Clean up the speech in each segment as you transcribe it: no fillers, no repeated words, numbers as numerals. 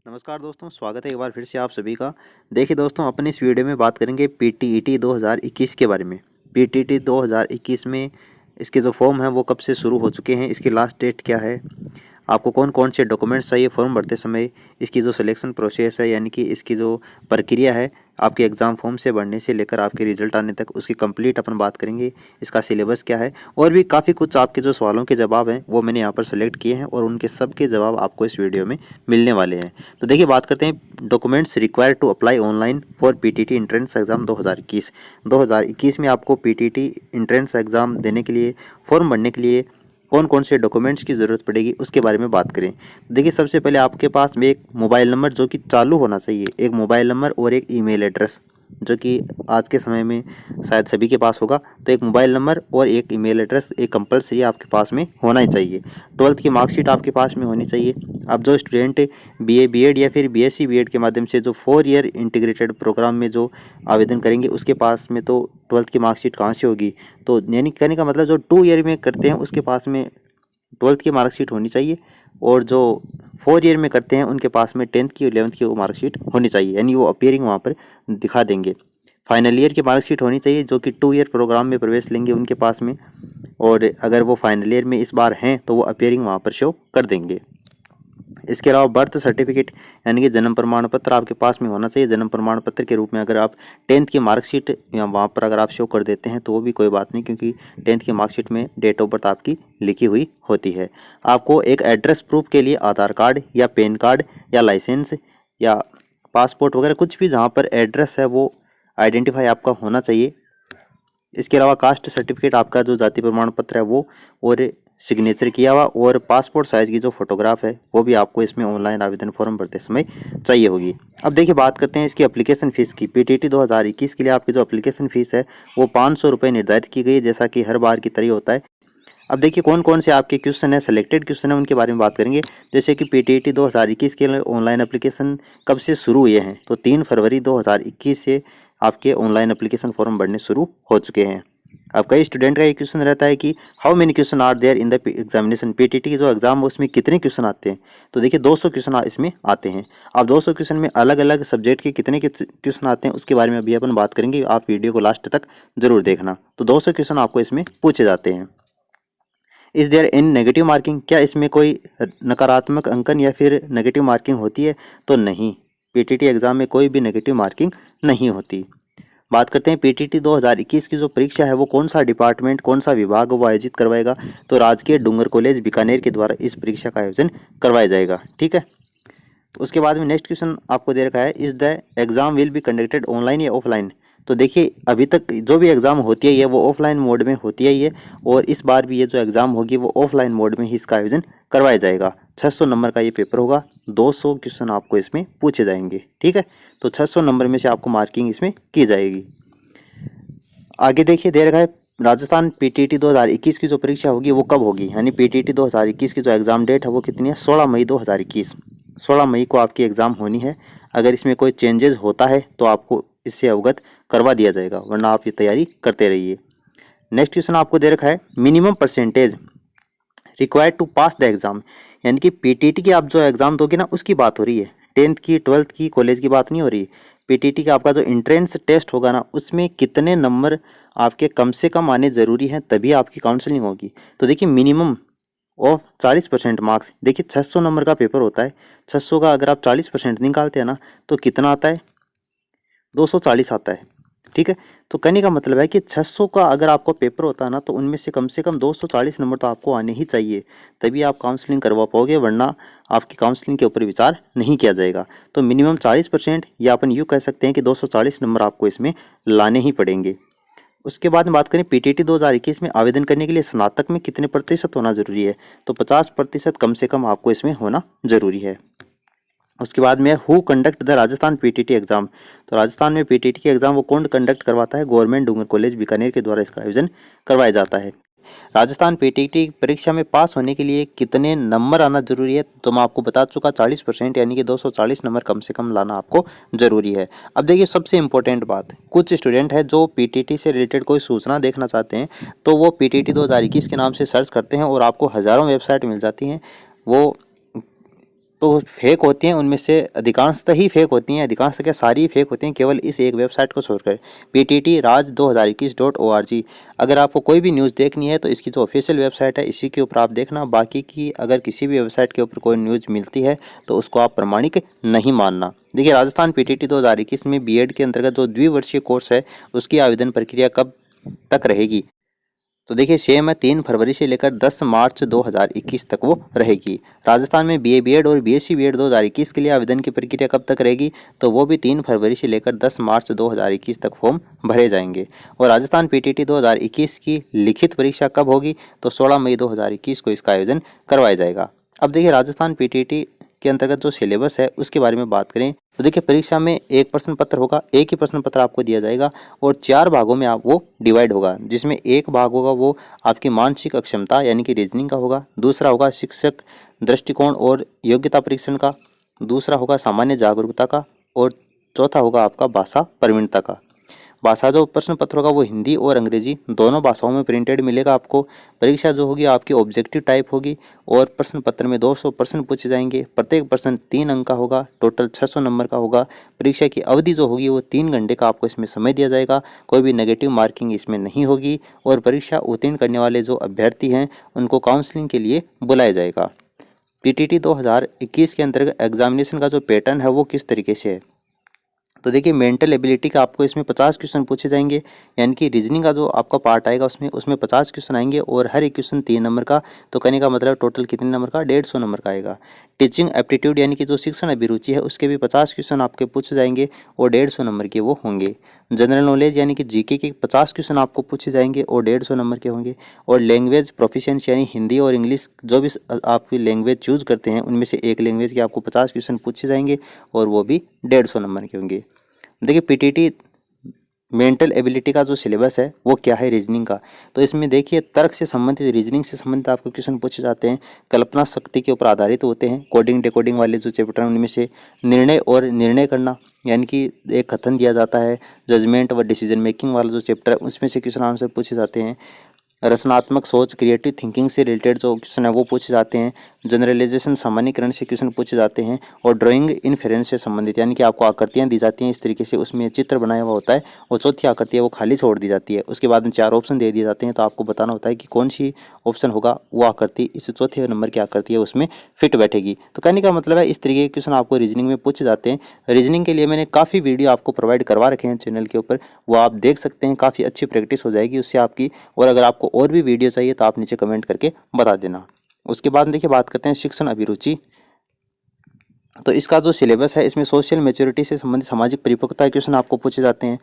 नमस्कार दोस्तों, स्वागत है एक बार फिर से आप सभी का। देखिए दोस्तों, अपन इस वीडियो में बात करेंगे पीटीईटी 2021 के बारे में। पीटीईटी 2021 में इसके जो फॉर्म हैं वो कब से शुरू हो चुके हैं, इसकी लास्ट डेट क्या है, आपको कौन कौन से डॉक्यूमेंट्स चाहिए फॉर्म भरते समय, इसकी जो सिलेक्शन प्रोसेस है यानी कि इसकी जो प्रक्रिया है आपके एग्ज़ाम फॉर्म से भरने से लेकर आपके रिजल्ट आने तक, उसकी कंप्लीट अपन बात करेंगे। इसका सिलेबस क्या है और भी काफ़ी कुछ आपके जो सवालों के जवाब हैं वो मैंने यहाँ पर सेलेक्ट किए हैं और उनके सब के जवाब आपको इस वीडियो में मिलने वाले हैं। तो देखिए, बात करते हैं documents required to apply online for PTT entrance exam 2021। 2021 में आपको पीटीटी एंट्रेंस एग्जाम देने के लिए, फॉर्म भरने के लिए कौन कौन से डॉक्यूमेंट्स की ज़रूरत पड़ेगी उसके बारे में बात करें। देखिए, सबसे पहले आपके पास में एक मोबाइल नंबर जो कि चालू होना चाहिए, एक मोबाइल नंबर और एक ईमेल एड्रेस जो कि आज के समय में शायद सभी के पास होगा। तो एक मोबाइल नंबर और एक ईमेल एड्रेस एक कंपलसरी आपके पास में होना ही चाहिए। 12th की मार्कशीट आपके पास में होनी चाहिए। अब जो स्टूडेंट बीए बीएड या फिर बीएससी बीएड के माध्यम से जो 4 ईयर इंटीग्रेटेड प्रोग्राम में जो आवेदन करेंगे उसके पास में तो 12th की मार्कशीट कहाँ से होगी। तो यानी कहने का मतलब जो 2 ईयर में करते हैं उसके पास में 12th की मार्कशीट होनी चाहिए, और जो 4 ईयर में करते हैं उनके पास में 10th की 11th की वो मार्कशीट होनी चाहिए, यानी वो अपीयरिंग वहाँ पर दिखा देंगे। फाइनल ईयर की मार्कशीट होनी चाहिए जो कि 2 ईयर प्रोग्राम में प्रवेश लेंगे उनके पास में, और अगर वो फाइनल ईयर में इस बार हैं तो वो अपीयरिंग वहाँ पर शो कर देंगे। इसके अलावा बर्थ सर्टिफिकेट यानी कि जन्म प्रमाण पत्र आपके पास में होना चाहिए। जन्म प्रमाण पत्र के रूप में अगर आप 10th की मार्कशीट या वहाँ पर अगर आप शो कर देते हैं तो वो भी कोई बात नहीं, क्योंकि 10th की मार्कशीट में डेट ऑफ बर्थ आपकी लिखी हुई होती है। आपको एक एड्रेस प्रूफ के लिए आधार कार्ड या पैन कार्ड या लाइसेंस या पासपोर्ट वगैरह कुछ भी जहाँ पर एड्रेस है वो आइडेंटिफाई आपका होना चाहिए। इसके अलावा कास्ट सर्टिफिकेट, आपका जो जाति प्रमाण पत्र है वो, और सिग्नेचर किया हुआ, और पासपोर्ट साइज़ की जो फोटोग्राफ है वो भी आपको इसमें ऑनलाइन आवेदन फॉर्म भरते समय चाहिए होगी। अब देखिए, बात करते हैं इसकी एप्लीकेशन फ़ीस की। पीटीटी 2021 के लिए आपकी जो एप्लीकेशन फ़ीस है वो 500 रुपये निर्धारित की गई है, जैसा कि हर बार की तरह होता है। अब देखिए, कौन कौन से आपके क्वेश्चन है, सेलेक्टेड क्वेश्चन है, उनके बारे में बात करेंगे। जैसे कि पीटीटी 2021 के लिए ऑनलाइन एप्लीकेशन कब से शुरू हुए हैं, तो 3 फरवरी 2021 से आपके ऑनलाइन एप्लीकेशन फॉर्म भरने शुरू हो चुके हैं। अब कई स्टूडेंट का ये क्वेश्चन रहता है कि how many question are there in the examination. PTT की जो एग्जाम है उसमें कितने क्वेश्चन आते हैं, तो देखिए 200 क्वेश्चन इसमें आते हैं। अब 200 क्वेश्चन में अलग अलग सब्जेक्ट के कितने क्वेश्चन आते हैं उसके बारे में अभी अपन बात करेंगे, आप वीडियो को लास्ट तक जरूर देखना। तो 200 क्वेश्चन आपको इसमें पूछे जाते हैं। Is there in negative marking, क्या इसमें कोई नकारात्मक अंकन या फिर नेगेटिव मार्किंग होती है, तो नहीं, पीटीटी एग्जाम में कोई भी नेगेटिव मार्किंग नहीं होती। बात करते हैं पीटीटी 2021 की जो परीक्षा है वो कौन सा डिपार्टमेंट, कौन सा विभाग वो आयोजित करवाएगा, तो राजकीय डूंगर कॉलेज बीकानेर के द्वारा इस परीक्षा का आयोजन करवाया जाएगा। ठीक है, उसके बाद में नेक्स्ट क्वेश्चन आपको दे रखा है, is the exam will be conducted online या ऑफलाइन। तो देखिए, अभी तक जो भी एग्ज़ाम होती है वो ऑफलाइन मोड में होती है और इस बार भी ये जो एग्ज़ाम होगी वो ऑफलाइन मोड में ही इसका आयोजन करवाया जाएगा। 600 नंबर का ये पेपर होगा, 200 क्वेश्चन आपको इसमें पूछे जाएंगे। ठीक है, तो 600 नंबर में से आपको मार्किंग इसमें की जाएगी। आगे देखिए, दे रखा है राजस्थान पीटीटी 2021 की जो परीक्षा होगी वो कब होगी, यानी पीटीटी 2021 की जो एग्ज़ाम डेट है वो कितनी है, 16 मई 2021। 16 मई को आपकी एग्ज़ाम होनी है। अगर इसमें कोई चेंजेस होता है तो आपको इससे अवगत करवा दिया जाएगा, वरना आप ये तैयारी करते रहिए। नेक्स्ट क्वेश्चन आपको दे रखा है, minimum percentage required to pass the exam, यानी कि पीटीटी की आप जो एग्ज़ाम दोगे ना उसकी बात हो रही है, 10th की 12th की कॉलेज की बात नहीं हो रही। पीटीटी का आपका जो एंट्रेंस टेस्ट होगा ना उसमें कितने नंबर आपके कम से कम आने ज़रूरी हैं तभी आपकी काउंसलिंग होगी। तो देखिए, मिनिमम ऑफ 40% मार्क्स, देखिए 600 नंबर का पेपर होता है, 600 का अगर आप 40% निकालते हैं ना तो कितना आता है, 240 आता है। ठीक है, तो कहने का मतलब है कि 600 का अगर आपका पेपर होता है ना तो उनमें से कम 240 नंबर तो आपको आने ही चाहिए, तभी आप काउंसलिंग करवा पाओगे, वरना आपकी काउंसलिंग के ऊपर विचार नहीं किया जाएगा। तो मिनिमम 40%, या अपन यूँ कह सकते हैं कि 240 नंबर आपको इसमें लाने ही पड़ेंगे। उसके बाद में बात करें पीटीटी 2021 में आवेदन करने के लिए स्नातक में कितने प्रतिशत होना जरूरी है, तो 50% कम से कम आपको इसमें होना जरूरी है। उसके बाद में who conduct the Rajasthan PTT exam, तो राजस्थान में पीटीटी के एग्जाम वो कौन कंडक्ट करवाता है, गवर्नमेंट डूंगर कॉलेज बीकानेर के द्वारा इसका आयोजन करवाया जाता है। राजस्थान पीटीटी परीक्षा में पास होने के लिए कितने नंबर आना जरूरी है, तो मैं आपको बता चुका 40%, यानी कि 240 नंबर कम से कम लाना आपको जरूरी है। अब देखिए, सबसे इंपॉर्टेंट बात, कुछ स्टूडेंट है जो पीटीटी से रिलेटेड कोई सूचना देखना चाहते हैं तो वो पीटीटी 2021 के नाम से सर्च करते हैं और आपको हज़ारों वेबसाइट मिल जाती हैं। वो तो फेक होती हैं, उनमें से अधिकांशतः ही फेक होती हैं, अधिकांशतः क्या सारी फेक होती हैं, केवल इस एक वेबसाइट को छोड़कर pttraj2021.org। अगर आपको कोई भी न्यूज़ देखनी है तो इसकी जो ऑफिशियल वेबसाइट है इसी के ऊपर आप देखना। बाकी की अगर किसी भी वेबसाइट के ऊपर कोई न्यूज़ मिलती है तो उसको आप प्रामाणिक नहीं मानना। देखिए, राजस्थान पीटीटी 2021 में बीएड के अंतर्गत जो द्विवर्षीय कोर्स है उसकी आवेदन प्रक्रिया कब तक रहेगी? तो देखिए, सेम है, 3 फरवरी से लेकर 10 मार्च 2021 तक वो रहेगी। राजस्थान में बीए बीएड और बीएससी बीएड 2021 के लिए आवेदन की प्रक्रिया कब तक रहेगी? तो वो भी 3 फरवरी से लेकर 10 मार्च 2021 तक फॉर्म भरे जाएंगे। और राजस्थान पीटीटी 2021 की लिखित परीक्षा कब होगी? तो 16 मई 2021 को इसका आयोजन करवाया जाएगा। अब देखिए, राजस्थान पीटीटी के अंतर्गत जो सिलेबस है उसके बारे में बात करें तो देखिए, परीक्षा में एक प्रश्न पत्र होगा, एक ही प्रश्न पत्र आपको दिया जाएगा और 4 भागों में आप वो डिवाइड होगा, जिसमें एक भाग होगा वो आपकी मानसिक अक्षमता यानी कि रीजनिंग का होगा, दूसरा होगा शिक्षक दृष्टिकोण और योग्यता परीक्षण का, दूसरा होगा सामान्य जागरूकता का और चौथा होगा आपका भाषा प्रवीणता का। भाषा जो प्रश्न पत्र होगा वो हिंदी और अंग्रेजी दोनों भाषाओं में प्रिंटेड मिलेगा आपको। परीक्षा जो होगी आपकी ऑब्जेक्टिव टाइप होगी और प्रश्न पत्र में 200 प्रश्न पूछे जाएंगे। प्रत्येक प्रश्न 3 अंक का होगा, टोटल 600 नंबर का होगा। परीक्षा की अवधि जो होगी वो 3 घंटे का आपको इसमें समय दिया जाएगा, कोई भी नेगेटिव मार्किंग इसमें नहीं होगी। और परीक्षा उत्तीर्ण करने वाले जो अभ्यर्थी हैं उनको काउंसलिंग के लिए बुलाया जाएगा। पीटीटी 2021 के अंतर्गत एग्जामिनेशन का जो पैटर्न है वो किस तरीके से है? तो देखिए, मेंटल एबिलिटी का आपको इसमें 50 क्वेश्चन पूछे जाएंगे, यानी कि रीजनिंग का जो आपका पार्ट आएगा उसमें 50 क्वेश्चन आएंगे और हर एक क्वेश्चन 3 नंबर का। तो कहने का मतलब टोटल कितने नंबर का? 150 नंबर का आएगा। टीचिंग एप्टीट्यूड यानी कि जो शिक्षण अभिरुचि है उसके भी 50 क्वेश्चन आपके पूछे जाएंगे और 150 नंबर के वो होंगे। जनरल नॉलेज यानी कि जीके के 50 क्वेश्चन आपको पूछे जाएंगे और 150 नंबर के होंगे। और लैंग्वेज प्रोफिशिएंसी यानी हिंदी और इंग्लिश जो भी आप लैंग्वेज चूज करते हैं उनमें से एक लैंग्वेज के आपको 50 क्वेश्चन पूछे जाएंगे और वो भी 150 नंबर के होंगे। देखिए, पीटीटी मेंटल एबिलिटी का जो सिलेबस है वो क्या है रीजनिंग का? तो इसमें देखिए, तर्क से संबंधित, रीजनिंग से संबंधित आपको क्वेश्चन पूछे जाते हैं, कल्पना शक्ति के ऊपर आधारित होते हैं। कोडिंग डिकोडिंग वाले जो चैप्टर हैं उनमें से निर्णय और निर्णय करना यानी कि एक कथन दिया जाता है। जजमेंट व डिसीजन मेकिंग वाला जो चैप्टर है उसमें से क्वेश्चन आंसर पूछे जाते हैं। रचनात्मक सोच क्रिएटिव थिंकिंग से रिलेटेड जो क्वेश्चन है वो पूछे जाते हैं। जनरलाइजेशन सामान्यकरण से क्वेश्चन पूछे जाते हैं। और ड्राइंग इनफेरेंस से संबंधित यानी कि आपको आकृतियां दी जाती हैं इस तरीके से, उसमें चित्र बनाया हुआ होता है और चौथी आकृति है वो खाली छोड़ दी जाती है। उसके बाद में 4 ऑप्शन दे दिए जाते हैं, तो आपको बताना होता है कि कौन सी ऑप्शन होगा वो आकृति इस चौथे नंबर की आकृति है उसमें फिट बैठेगी। तो कहने का मतलब है इस तरीके के क्वेश्चन आपको रीजनिंग में पूछे जाते हैं। रीजनिंग के लिए मैंने काफ़ी वीडियो आपको प्रोवाइड करवा रखे हैं चैनल के ऊपर, वो आप देख सकते हैं, काफ़ी अच्छी प्रैक्टिस हो जाएगी उससे आपकी। और अगर आपको और भी वीडियो चाहिए तो आप नीचे कमेंट करके बता देना। उसके बाद देखिए, बात करते हैं शिक्षण अभिरुचि। तो इसका जो सिलेबस है इसमें सोशल मैच्योरिटी से संबंधित सामाजिक परिपक्वता क्वेश्चन आपको पूछे जाते हैं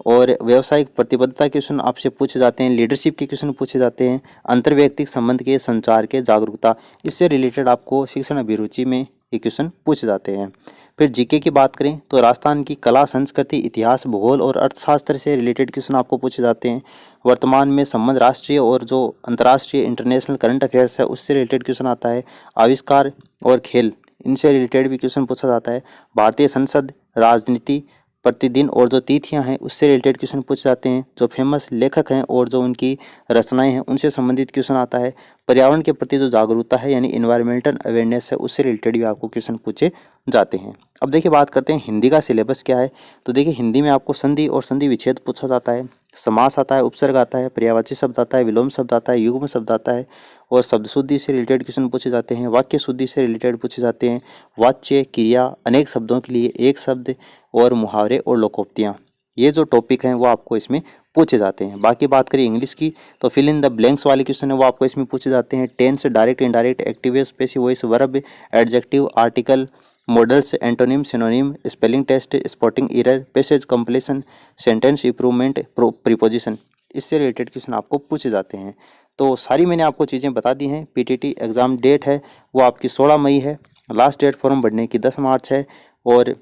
और व्यावसायिक प्रतिबद्धता के क्वेश्चन आपसे पूछे जाते हैं। लीडरशिप के क्वेश्चन पूछे जाते हैं। अंतर्वैयक्तिक संबंध के, संचार के, जागरूकता, इससे रिलेटेड आपको शिक्षण अभिरुचि में ये क्वेश्चन पूछे जाते हैं। फिर जीके की बात करें तो राजस्थान की कला, संस्कृति, इतिहास, भूगोल और अर्थशास्त्र से रिलेटेड क्वेश्चन आपको पूछे जाते हैं। वर्तमान में संबंध राष्ट्रीय और जो अंतर्राष्ट्रीय इंटरनेशनल करंट अफेयर्स है उससे रिलेटेड क्वेश्चन आता है। आविष्कार और खेल, इनसे रिलेटेड भी क्वेश्चन पूछा जाता है। भारतीय संसद, राजनीति, प्रतिदिन और जो तिथियां हैं उससे रिलेटेड क्वेश्चन पूछे जाते हैं। जो फेमस लेखक हैं और जो उनकी रचनाएं हैं उनसे संबंधित क्वेश्चन आता है। पर्यावरण के प्रति जो जागरूकता है यानी इन्वायरमेंटल अवेयरनेस है उससे रिलेटेड भी आपको क्वेश्चन पूछे जाते हैं। अब देखिए, बात करते हैं हिंदी का सिलेबस क्या है। तो देखिए, हिंदी में आपको संधि और संधि विच्छेद पूछा जाता है, समास आता है, उपसर्ग आता है, पर्यायवाची शब्द आता है, विलोम शब्द आता है, युग्म शब्द आता है और शब्द शुद्धि से रिलेटेड क्वेश्चन पूछे जाते हैं। वाक्य शुद्धि से रिलेटेड पूछे जाते हैं। वाच्य, क्रिया, अनेक शब्दों के लिए एक शब्द और मुहावरे और लोकोक्तियाँ, ये जो टॉपिक हैं वो आपको इसमें पूछे जाते हैं। बाकी बात करें इंग्लिश की तो फिल इन द ब्लैंक्स वाले क्वेश्चन है वो आपको इसमें पूछे जाते हैं। Tense, direct, indirect, active, passive voice, verb, adjective, article, modals, antonym, synonym, spelling test, spotting error, passage completion, sentence improvement, preposition, इससे रिलेटेड क्वेश्चन आपको पूछे जाते हैं। तो सारी मैंने आपको चीज़ें बता दी हैं। पीटीटी एग्ज़ाम डेट है वो आपकी 16 मई है, लास्ट डेट फॉर्म भरने की 10 मार्च है और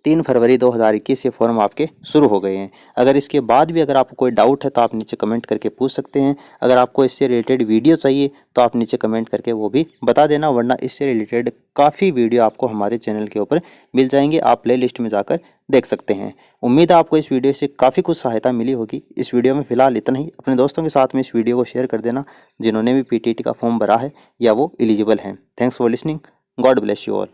3 फरवरी 2021 से फॉर्म आपके शुरू हो गए हैं। अगर इसके बाद भी अगर आपको कोई डाउट है तो आप नीचे कमेंट करके पूछ सकते हैं। अगर आपको इससे रिलेटेड वीडियो चाहिए तो आप नीचे कमेंट करके वो भी बता देना, वरना इससे रिलेटेड काफ़ी वीडियो आपको हमारे चैनल के ऊपर मिल जाएंगे, आप प्ले लिस्ट में जाकर देख सकते हैं। उम्मीद है आपको इस वीडियो से काफ़ी कुछ सहायता मिली होगी। इस वीडियो में फिलहाल इतना ही। अपने दोस्तों के साथ में इस वीडियो को शेयर कर देना जिन्होंने भी पीटीटी का फॉर्म भरा है या वो एलिजिबल हैं। Thanks for listening. God bless you all.